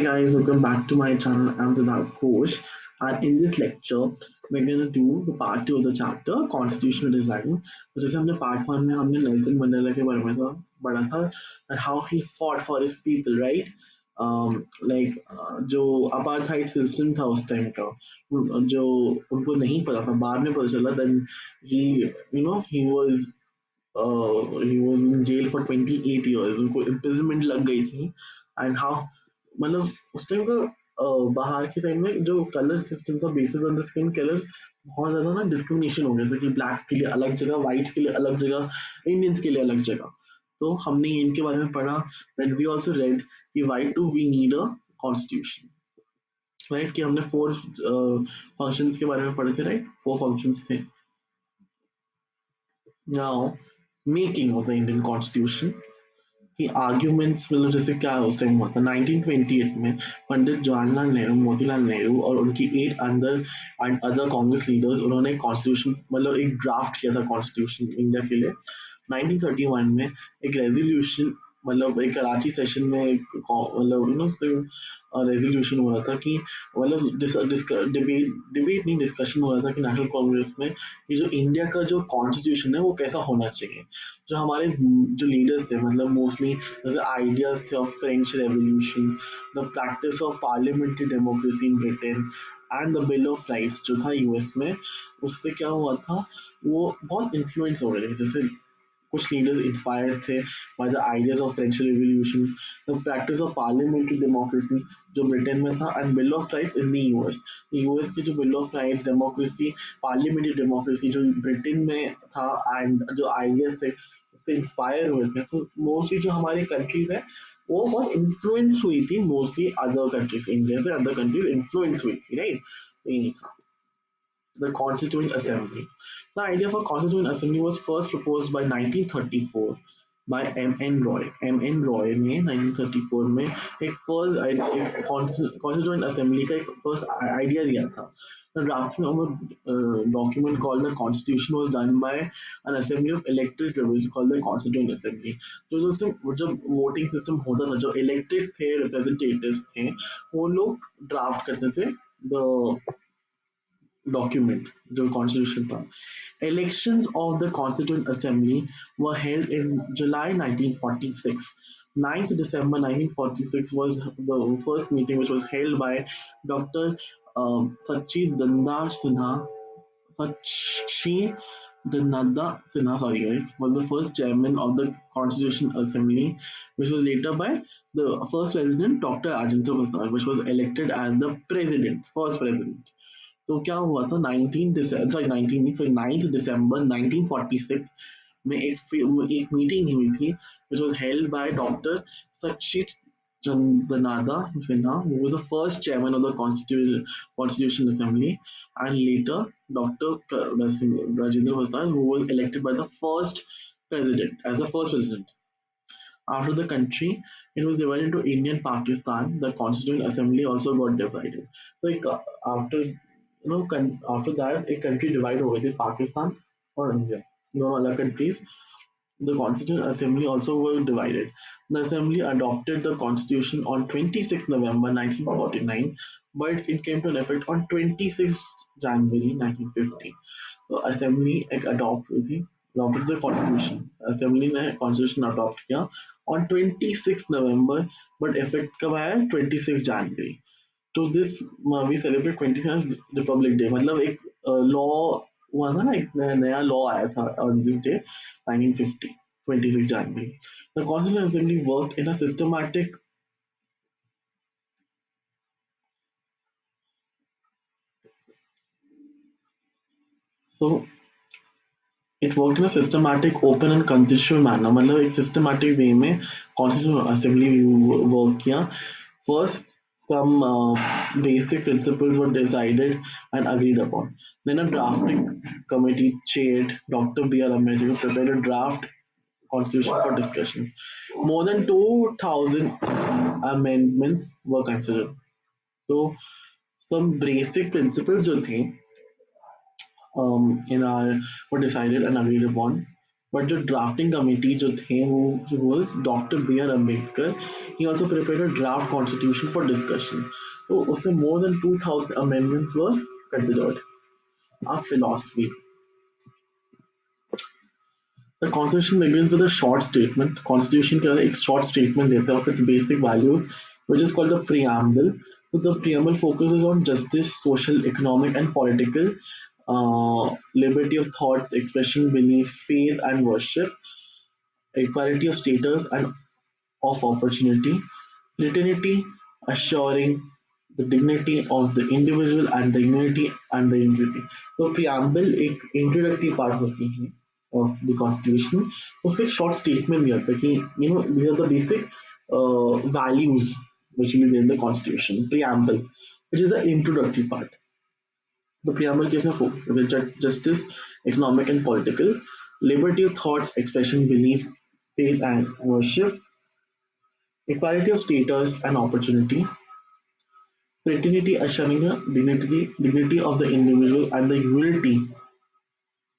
Hey guys, welcome back to my channel. I'm Siddharth Ghosh, and in this lecture, we're gonna do the part two of the chapter Constitutional Design. तो जैसे हमने part one में हमने Nelson Mandela के बारे में था पढ़ा था and how he fought for his people, right? जो apartheid system था उस टाइम का जो उनको नहीं पता था बाद में पता चला then he he was in jail for 28 years उनको imprisonment लग गई थी एंड हाउ मतलब उस टाइम का बाहर के टाइम में जो कलर सिस्टम था basis on the skin colour बहुत ज्यादा ना डिस्क्रिमिनेशन हो गया था कि ब्लैक्स के लिए अलग जगह व्हाइट्स के लिए अलग जगह इंडियंस के लिए अलग जगह तो हमने इनके बारे में पढ़ा देन वी आल्सो रेड कि why do we need a constitution right कि हमने फोर फंक्शंस के बारे में पढ़े थे राइट फोर फंक्शंस थे now making of the Indian constitution कि आर्ग्यूमेंट्स मतलब जैसे क्या उस टाइम हुआ था 1928 में पंडित जवाहरलाल नेहरू मोतीलाल नेहरू और उनकी 8 अंदर एंड अदर कांग्रेस लीडर्स उन्होंने कॉन्स्टिट्यूशन मतलब एक ड्राफ्ट किया था कॉन्स्टिट्यूशन इंडिया के लिए 1931 में एक रेजोल्यूशन मतलब एक कराची सेशन में मतलब रेजोल्यूशन हो रहा था कि मतलब डिबेट नहीं डिस्कशन हो रहा था कि नेशनल कांग्रेस में कि जो इंडिया का जो कॉन्स्टिट्यूशन है वो कैसा होना चाहिए जो हमारे जो लीडर्स थे मतलब मोस्टली जैसे आइडियाज थे of French revolution the practice of parliamentary democracy in Britain and the bill of rights जो था यूएस में उससे क्या हुआ था वो बहुत इन्फ्लुएंस हो रहे थे जैसे कुछ लीडर्स इंस्पायर्ड थे by the ideas of French revolution the practice of parliamentary democracy जो ब्रिटेन में था and bill of rights in the US US की जो bill of rights democracy parliamentary democracy जो ब्रिटेन में था एंड जो आइडियाज थे उससे इंस्पायर हुए थे सो मोस्टली जो हमारी कंट्रीज है वो बहुत इन्फ्लुएंस हुई थी मोस्टली अदर कंट्रीज इंडिया से अदर कंट्रीज इन्फ्लुएंस हुई थी राइट यही था the Constituent Assembly. The idea for Constituent Assembly was first proposed by 1934 by M.N. Roy. M.N. Roy ने 1934 में एक फर्स्ट कॉन्स्टिट्यूएंट असेंबली का एक फर्स्ट आइडिया दिया था. The drafting of a document called the Constitution was done by an assembly of elected representatives called the Constituent Assembly. तो जो उसमें जब वोटिंग सिस्टम होता था जो इलेक्टेड थे रिप्रेजेंटेटिव्स थे वो लोग ड्राफ्ट करते थे द document जो कॉन्स्टिट्यूशन था elections of the constituent assembly were held in July 1946. 9th December 1946 was the first meeting which was held by Dr. Sachidanda Sinha. Sachidanda Sinha, sorry guys, was the first chairman of the Constitution Assembly, which was later by the first president Dr. Rajendra Prasad, which was elected as the president, first president. तो क्या हुआ था 19 दिसंबर sorry 19 नहीं sorry 9 दिसंबर 1946 में एक meeting हुई थी which was held by Dr. Sakshit Chandanada Sinha, who was the first chairman of the Constitution Assembly, and later Dr. Rajendra Prasad, who was elected by the first president as the first president. After the country, it was divided into India and Pakistan. The Constituent Assembly also got divided. Like after after that, a country divided over the Pakistan or India. No other countries. The Constituent Assembly also were divided. The Assembly adopted the Constitution on 26 November 1949, but it came to effect on 26 January 1950. तो assembly एक adopt हुई थी adopted the constitution assembly ने constitution adopt किया on 26 November but effect कब आया 26 जनवरी तो this we celebrate 26 republic day मतलब एक लॉ हुआ था ना एक नया लॉ आया था on this day 1950 26 January the constitution assembly work in a systematic so it worked in a systematic, open and consensual manner. मतलब एक systematic way में constitutional assembly work किया. First, some basic principles were decided and agreed upon. Then a drafting committee chaired Dr. B.R. Ambedkar prepared a draft constitution for discussion. More than 2,000 amendments were considered. So some basic principles जो थे in our were decided and agreed upon. But जो drafting committee जो थे वो was doctor B R Ambedkar. He also prepared a draft constitution for discussion. तो उसमें more than 2000 amendments were considered. Our philosophy. The Constitution begins with a short statement. Constitution का एक short statement देता है of its basic values, which is called the preamble. So the preamble focuses on justice, social, economic, and political, liberty of thoughts, expression, belief, faith, and worship, equality of status and of opportunity, fraternity, assuring the dignity of the individual and the unity and the unity. तो preamble एक introductory part होती है of the constitution. उसमें एक short statement दिया था कि these are the basic values which will be there in the constitution. Preamble, which is the introductory part. The preamble gives a focus on justice, economic and political, liberty of thoughts, expression, belief, faith and worship, equality of status and opportunity, fraternity assuring the dignity of the individual and the unity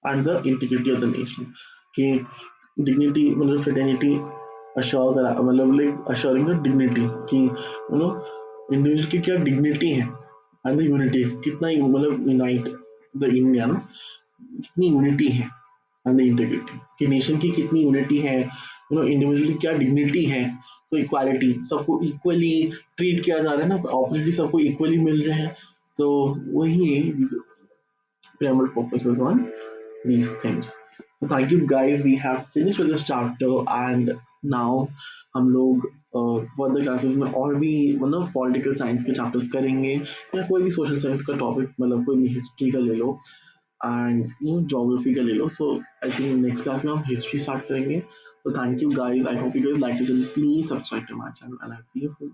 and the integrity of the nation. कि dignity मतलब fraternity assure करा मतलब like assuring the dignity कि individual की क्या dignity है and the unity कितना मतलब unite the India ना कितनी यूनिटी है एंड द इंटीग्रिटी कि नेशन की कितनी यूनिटी है इंडिविजुअली क्या डिग्निटी है. तो इक्वालिटी सबको इक्वली ट्रीट किया जा रहा है ना अपॉर्चुनिटी सबको इक्वली मिल रहे हैं. तो वही preamble focuses on these things. So thank you guys. We have finished with this chapter and now हम लोग फर्दर क्लासेस में और भी मतलब पॉलिटिकल साइंस के चैप्टर्स करेंगे या कोई भी सोशल साइंस का टॉपिक मतलब कोई भी हिस्ट्री का ले लो एंड ज्योग्राफी का ले लो. So I think next class में हम हिस्ट्री स्टार्ट करेंगे. तो thank you guys. I hope you guys like it. Please subscribe to my channel and I see you soon.